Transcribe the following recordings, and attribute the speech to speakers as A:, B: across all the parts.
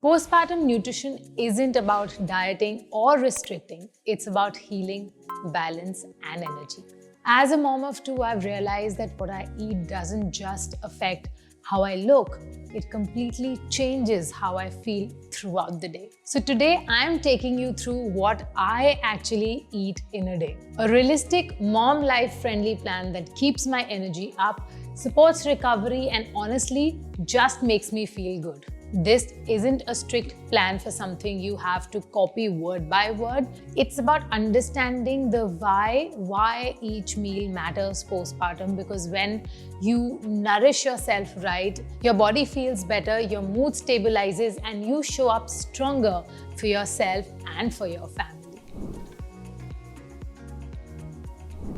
A: Postpartum nutrition isn't about dieting or restricting. It's about healing, balance, and energy. As a mom of two, I've realized that what I eat doesn't just affect how I look, it completely changes how I feel throughout the day. So today, I'm taking you through what I actually eat in a day. A realistic, mom life-friendly plan that keeps my energy up, supports recovery, and honestly, just makes me feel good. This isn't a strict plan for something you have to copy word by word. It's about understanding the why each meal matters postpartum, because when you nourish yourself right, your body feels better, your mood stabilizes, and you show up stronger for yourself and for your family.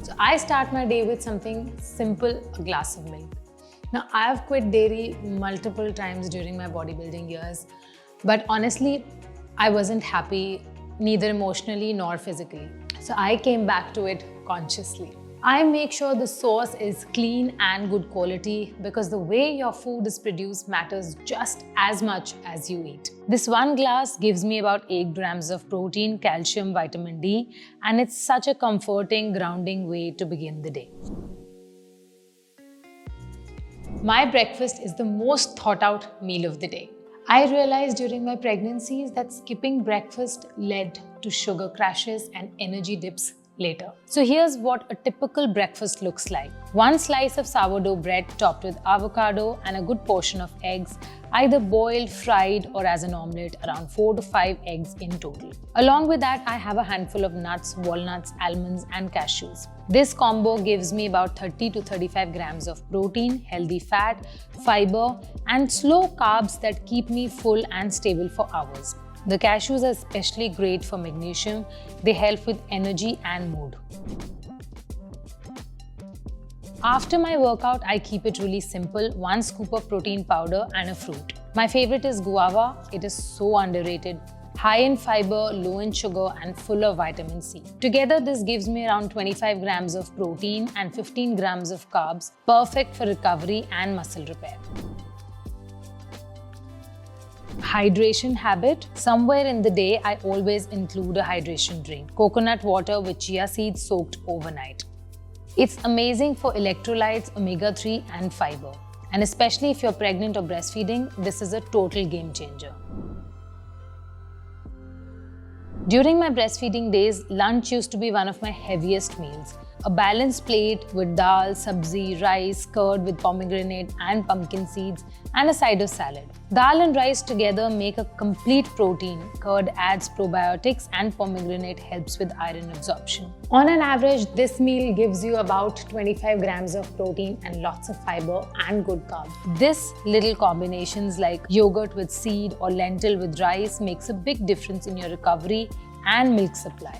A: So I start my day with something simple, a glass of milk. Now, I have quit dairy multiple times during my bodybuilding years, but honestly, I wasn't happy, neither emotionally nor physically. So I came back to it consciously. I make sure the source is clean and good quality, because the way your food is produced matters just as much as you eat. This one glass gives me about 8 grams of protein, calcium, vitamin D, and it's such a comforting, grounding way to begin the day. My breakfast is the most thought out meal of the day. I realized during my pregnancies that skipping breakfast led to sugar crashes and energy dips later. So here's what a typical breakfast looks like. 1 slice of sourdough bread topped with avocado and a good portion of eggs, either boiled, fried, or as an omelette, around 4 to 5 eggs in total. Along with that, I have a handful of nuts, walnuts, almonds, and cashews. This combo gives me about 30 to 35 grams of protein, healthy fat, fiber, and slow carbs that keep me full and stable for hours. The cashews are especially great for magnesium. They help with energy and mood. After my workout, I keep it really simple. 1 scoop of protein powder and a fruit. My favorite is guava. It is so underrated. High in fiber, low in sugar, and full of vitamin C. Together, this gives me around 25 grams of protein and 15 grams of carbs, perfect for recovery and muscle repair. Hydration habit. Somewhere in the day, I always include a hydration drink. Coconut water with chia seeds soaked overnight. It's amazing for electrolytes, omega-3 and fiber. And especially if you're pregnant or breastfeeding, this is a total game changer. During my breastfeeding days, lunch used to be one of my heaviest meals. A balanced plate with dal, sabzi, rice, curd with pomegranate and pumpkin seeds, and a side of salad. Dal and rice together make a complete protein. Curd adds probiotics and pomegranate helps with iron absorption. On an average, this meal gives you about 25 grams of protein and lots of fiber and good carbs. This little combinations like yogurt with seed or lentil with rice makes a big difference in your recovery and milk supply.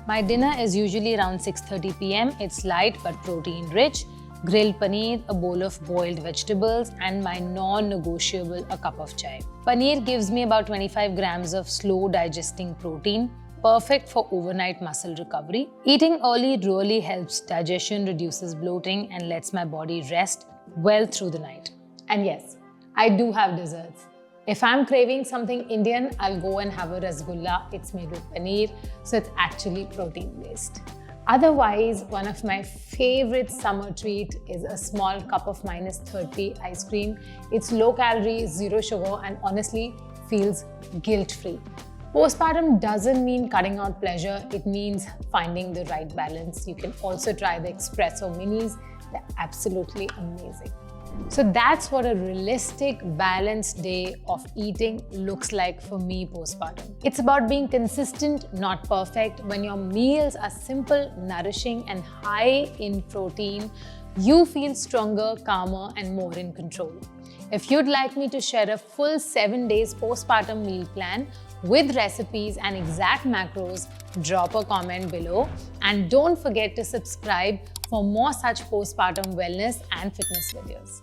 A: My dinner is usually around 6:30 p.m. It's light but protein rich. Grilled paneer, a bowl of boiled vegetables, and my non-negotiable, a cup of chai. Paneer gives me about 25 grams of slow digesting protein, perfect for overnight muscle recovery. Eating early really helps digestion, reduces bloating, and lets my body rest well through the night. And yes, I do have desserts. If I'm craving something Indian, I'll go and have a rasgulla. It's made with paneer, so it's actually protein-based. Otherwise, one of my favorite summer treat is a small cup of -30 ice cream. It's low calorie, 0 sugar, and honestly feels guilt-free. Postpartum doesn't mean cutting out pleasure. It means finding the right balance. You can also try the espresso minis. They're absolutely amazing. So that's what a realistic, balanced day of eating looks like for me postpartum. It's about being consistent, not perfect. When your meals are simple, nourishing, and high in protein, you feel stronger, calmer, and more in control. If you'd like me to share a full 7 days postpartum meal plan with recipes and exact macros, drop a comment below. And don't forget to subscribe for more such postpartum wellness and fitness videos.